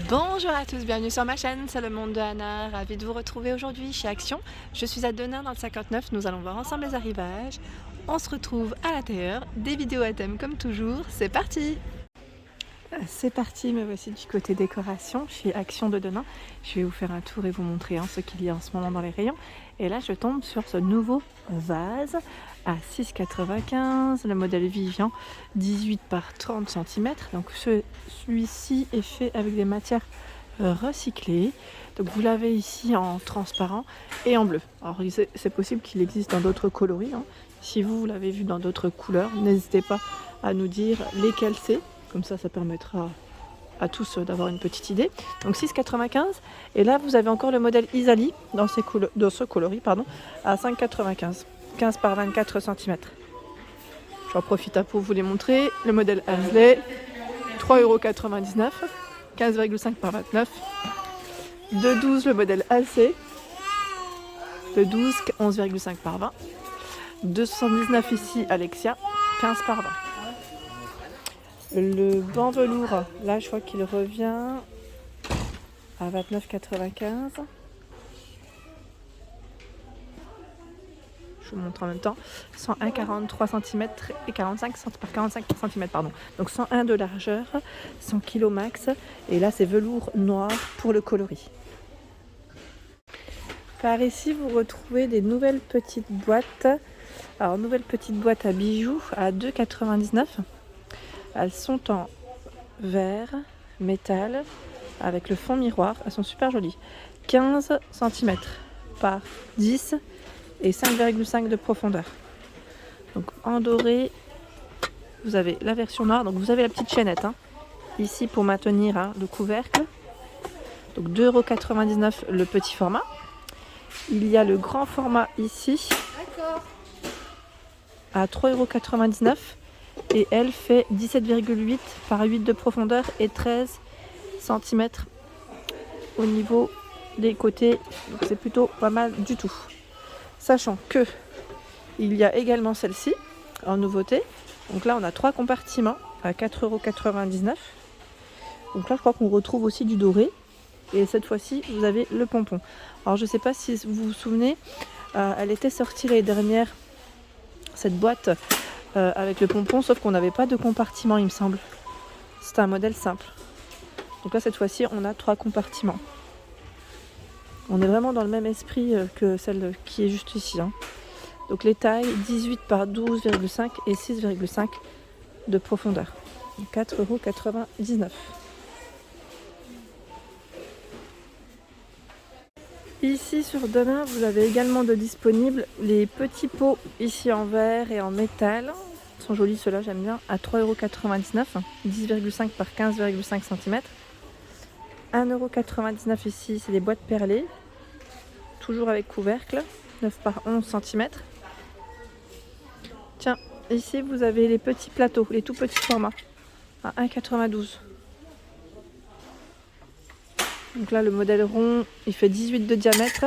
Bonjour à tous, bienvenue sur ma chaîne, c'est le monde de Anna, ravie de vous retrouver aujourd'hui chez Action. Je suis à Denain dans le 59, nous allons voir ensemble les arrivages. On se retrouve à l'intérieur, des vidéos à thème comme toujours, c'est parti! C'est parti, me voici du côté décoration chez Action de Denain. Je vais vous faire un tour et vous montrer ce qu'il y a en ce moment dans les rayons. Et là je tombe sur ce nouveau vase à 6,95 €, le modèle Vivian 18 par 30 cm. Donc celui-ci est fait avec des matières recyclées. Donc vous l'avez ici en transparent et en bleu. Alors c'est possible qu'il existe dans d'autres coloris, hein. Si vous l'avez vu dans d'autres couleurs, n'hésitez pas à nous dire lesquels c'est. Comme ça permettra à tous d'avoir une petite idée. Donc 6,95 €. Et là, vous avez encore le modèle Isali dans ce coloris à 5,95 €. 15 par 24 cm. J'en profite pour vous les montrer. Le modèle Hasley, 3,99 €. 15,5 par 29. De 12, le modèle Halsey. De 12, 11,5 par 20. 279 ici, Alexia, 15 par 20. Le banc velours, là je vois qu'il revient à 29,95 €. Je vous montre en même temps. 101,43 cm et 45 par 45 cm, pardon. Donc 101 de largeur, 100 kg max. Et là c'est velours noir pour le coloris. Par ici vous retrouvez des nouvelles petites boîtes. Alors nouvelles petites boîtes à bijoux à 2,99 €. Elles sont en verre, métal, avec le fond miroir. Elles sont super jolies. 15 cm par 10 et 5,5 de profondeur. Donc en doré, vous avez la version noire. Donc vous avez la petite chaînette ici pour maintenir le couvercle. Donc 2,99 € le petit format. Il y a le grand format ici à 3,99 € et elle fait 17,8 par 8 de profondeur et 13 cm au niveau des côtés. Donc c'est plutôt pas mal du tout. Sachant que il y a également celle-ci en nouveauté. Donc là on a 3 compartiments à 4,99 €. Donc là je crois qu'on retrouve aussi du doré. Et cette fois-ci vous avez le pompon. Alors je sais pas si vous vous souvenez, elle était sortie l'année dernière, cette boîte avec le pompon, sauf qu'on n'avait pas de compartiment il me semble. C'était un modèle simple. Donc là cette fois-ci on a 3 compartiments. On est vraiment dans le même esprit que celle qui est juste ici. Donc les tailles 18 par 12,5 et 6,5 de profondeur. 4,99 €. Ici sur Denain, vous avez également de disponibles les petits pots ici en verre et en métal. Ils sont jolis ceux-là, j'aime bien. À 3,99 €, 10,5 par 15,5 cm. 1,99 € ici, c'est des boîtes perlées. Toujours avec couvercle, 9 par 11 cm. Tiens, ici vous avez les petits plateaux, les tout petits formats, à 1,92 €. Donc là le modèle rond, il fait 18 de diamètre,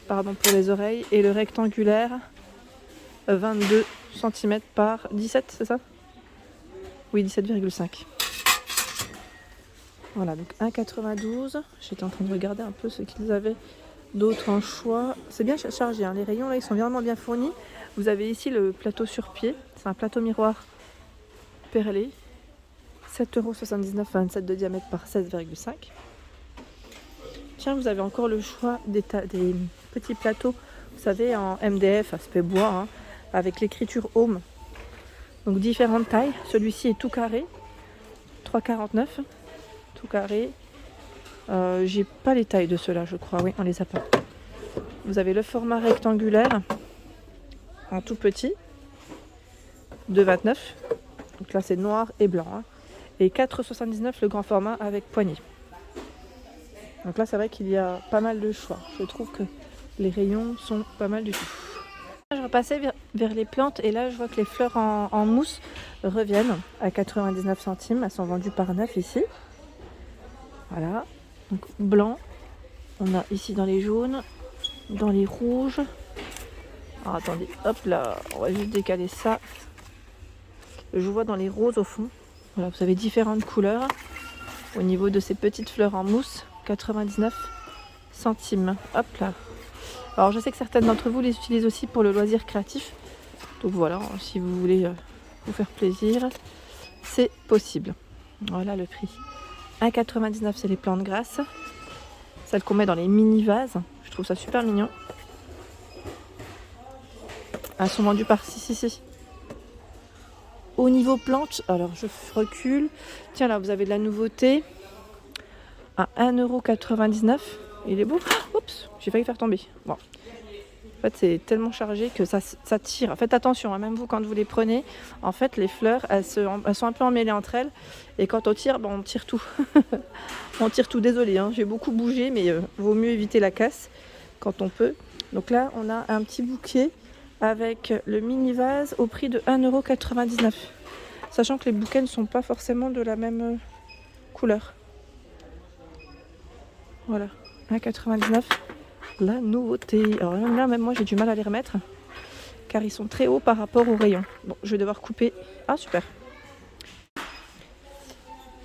pardon pour les oreilles, et le rectangulaire 22 cm par 17, c'est ça? Oui, 17,5. Voilà, donc 1,92 €. J'étais en train de regarder un peu ce qu'ils avaient d'autres en choix. C'est bien chargé, les rayons là ils sont vraiment bien fournis. Vous avez ici le plateau sur pied, c'est un plateau miroir perlé, 7,79 €, 27 de diamètre par 16,5. Tiens, vous avez encore le choix des petits plateaux, vous savez, en MDF, aspect bois, avec l'écriture Home. Donc différentes tailles. Celui-ci est tout carré, 3,49 €, tout carré. J'ai pas les tailles de ceux-là, je crois. Oui, on les a pas. Vous avez le format rectangulaire en tout petit, 2,29 €. Donc là, c'est noir et blanc. Et 4,79 € le grand format avec poignée. Donc là c'est vrai qu'il y a pas mal de choix. Je trouve que les rayons sont pas mal du tout. Je repassais vers les plantes et là je vois que les fleurs en mousse reviennent à 99 centimes. Elles sont vendues par 9 ici. Voilà. Donc blanc. On a ici dans les jaunes, dans les rouges. Alors attendez, hop là, on va juste décaler ça. Je vois dans les roses au fond. Voilà, vous avez différentes couleurs. au niveau de ces petites fleurs en mousse, 99 centimes. Hop là. Alors je sais que certaines d'entre vous les utilisent aussi pour le loisir créatif. Donc voilà, si vous voulez vous faire plaisir, c'est possible. Voilà le prix. 1,99 c'est les plantes grasses. Celles qu'on met dans les mini vases. Je trouve ça super mignon. Elles sont vendues par si. Au niveau plantes, alors je recule. Tiens là, vous avez de la nouveauté. À 1,99 €. Il est beau. Oups, j'ai failli faire tomber. Bon. En fait, c'est tellement chargé que ça tire. Faites attention, hein, même vous, quand vous les prenez, en fait, les fleurs, elles sont un peu emmêlées entre elles. Et quand on tire, on tire tout. On tire tout, désolé, hein, j'ai beaucoup bougé, mais vaut mieux éviter la casse quand on peut. Donc là, on a un petit bouquet avec le mini vase au prix de 1,99 €. Sachant que les bouquets ne sont pas forcément de la même couleur. Voilà, 1,99 €. La nouveauté. Alors là, même moi, j'ai du mal à les remettre car ils sont très hauts par rapport au rayon. Bon, je vais devoir couper. Ah, super.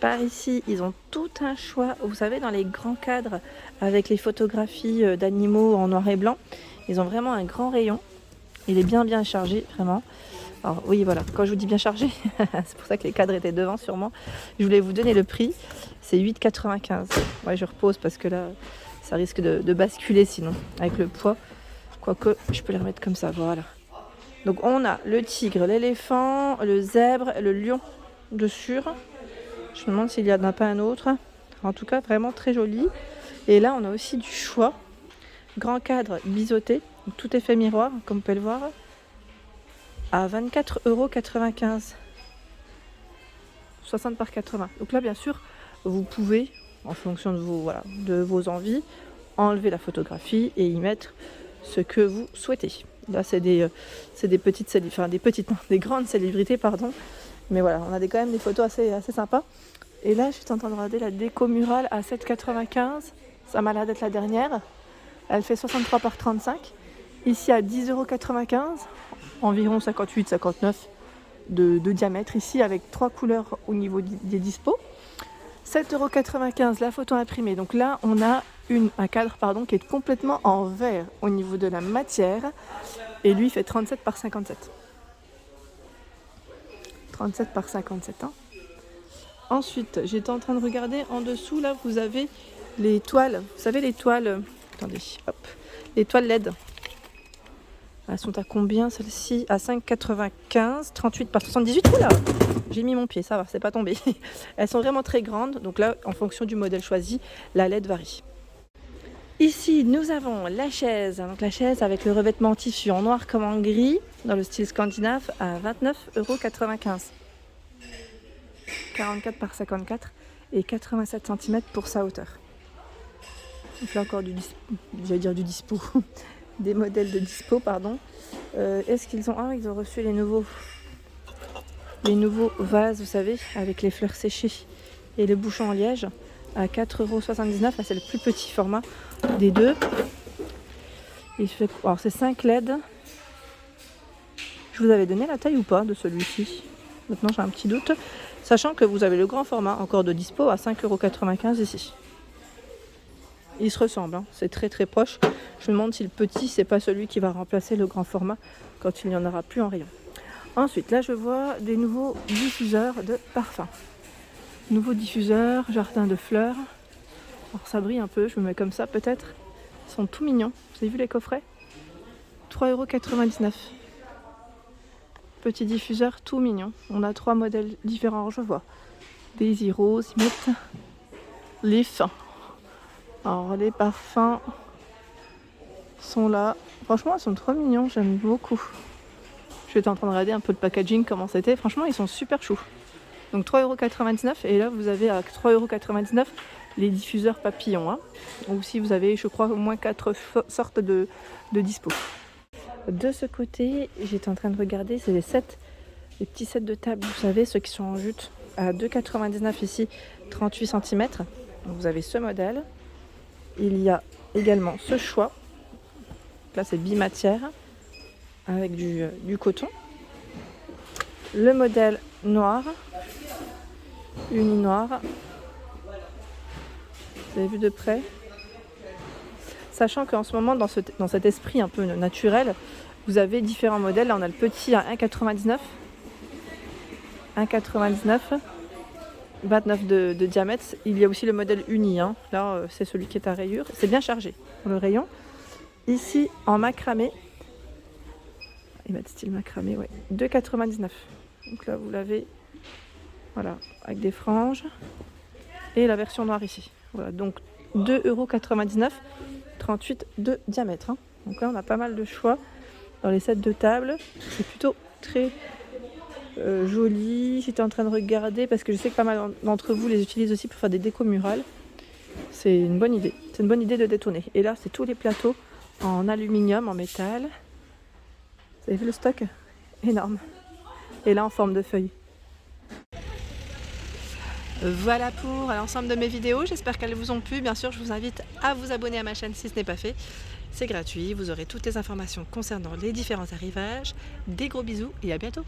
Par ici, ils ont tout un choix. Vous savez, dans les grands cadres avec les photographies d'animaux en noir et blanc, ils ont vraiment un grand rayon. Il est bien chargé, vraiment. Alors oui, voilà, quand je vous dis bien chargé, c'est pour ça que les cadres étaient devant sûrement. Je voulais vous donner le prix, c'est 8,95 €. Ouais, je repose parce que là, ça risque de basculer sinon, avec le poids. Quoique, je peux les remettre comme ça, voilà. Donc on a le tigre, l'éléphant, le zèbre, le lion dessus. Je me demande s'il n'y en a pas un autre. En tout cas, vraiment très joli. Et là, on a aussi du choix. Grand cadre biseauté, tout effet miroir, comme vous pouvez le voir, à 24,95 €. 60 par 80. Donc là, bien sûr, vous pouvez, en fonction de vos envies, enlever la photographie et y mettre ce que vous souhaitez. Là, c'est des grandes célébrités, pardon. Mais voilà, on a quand même des photos assez sympas. Et là, je suis en train de regarder la déco murale à 7,95 €. Ça m'a l'air d'être la dernière. Elle fait 63 par 35. Ici à 10,95 €, environ 58-59 de diamètre ici, avec 3 couleurs au niveau des dispos. 7,95 € la photo imprimée. Donc là, on a un cadre qui est complètement en verre au niveau de la matière. Et lui, il fait 37 par 57. 37 par 57. Hein. Ensuite, j'étais en train de regarder en dessous. Là, vous avez les toiles. Vous savez, les toiles... Attendez, hop. Les toiles LED. Elles sont à combien celles-ci? À 5,95, 38 par 78. Oula, j'ai mis mon pied, ça va, c'est pas tombé. Elles sont vraiment très grandes, donc là, en fonction du modèle choisi, la LED varie. Ici, nous avons la chaise. Donc la chaise avec le revêtement en tissu en noir comme en gris, dans le style scandinave, à 29,95 €. 44 par 54 et 87 cm pour sa hauteur. Donc là encore du dispo. Des modèles de dispo, pardon. Est-ce qu'ils ont... Ah, ils ont reçu les nouveaux vases, vous savez, avec les fleurs séchées et le bouchon en liège, à 4,79 €. Là, c'est le plus petit format des deux. Alors, c'est 5 LED. Je vous avais donné la taille ou pas de celui-ci? Maintenant, j'ai un petit doute. Sachant que vous avez le grand format, encore de dispo, à 5,95 € ici. Ils se ressemblent, hein. C'est très proche. Je me demande si le petit, c'est pas celui qui va remplacer le grand format quand il n'y en aura plus en rayon. Ensuite, là, je vois des nouveaux diffuseurs de parfum. Nouveaux diffuseurs, jardin de fleurs. Alors, ça brille un peu, je me mets comme ça peut-être. Ils sont tout mignons. Vous avez vu les coffrets? 3,99 €. Petit diffuseur tout mignon. On a 3 modèles différents, je vois. Daisy Rose, Mint, Leaf. Alors les parfums sont là. Franchement, ils sont trop mignons, j'aime beaucoup. J'étais en train de regarder un peu le packaging, comment c'était. Franchement, ils sont super choux. Donc 3,99 € et là vous avez à 3,99 € les diffuseurs papillons. Hein. Ou si vous avez, je crois, au moins 4 sortes de dispo. De ce côté, j'étais en train de regarder, c'est les petits sets de table, vous savez, ceux qui sont en jute, à 2,99 € ici, 38 cm. Donc vous avez ce modèle. Il y a également ce choix. Là, c'est bimatière avec du coton. Le modèle noir, uni noir, Vous avez vu de près? Sachant qu'en ce moment, dans cet esprit un peu naturel, vous avez différents modèles. Là, on a le petit à 1,99. 1,99. 29 de diamètre. Il y a aussi le modèle uni. Hein. Là, c'est celui qui est à rayures. C'est bien chargé pour le rayon. Ici, en macramé. Il va être style macramé, ouais. 2,99. Donc là, vous l'avez, voilà, avec des franges. Et la version noire ici. Voilà, donc 2,99 €, 38 de diamètre. Hein. Donc là, on a pas mal de choix dans les sets de table. C'est plutôt très joli. J'étais en train de regarder parce que je sais que pas mal d'entre vous les utilisent aussi pour faire des décos murales. C'est une bonne idée. C'est une bonne idée de détourner. Et là, c'est tous les plateaux en aluminium, en métal. Vous avez vu le stock? Énorme. Et là, en forme de feuille. Voilà pour l'ensemble de mes vidéos, j'espère qu'elles vous ont plu. Bien sûr, je vous invite à vous abonner à ma chaîne si ce n'est pas fait. C'est gratuit, vous aurez toutes les informations concernant les différents arrivages. Des gros bisous et à bientôt!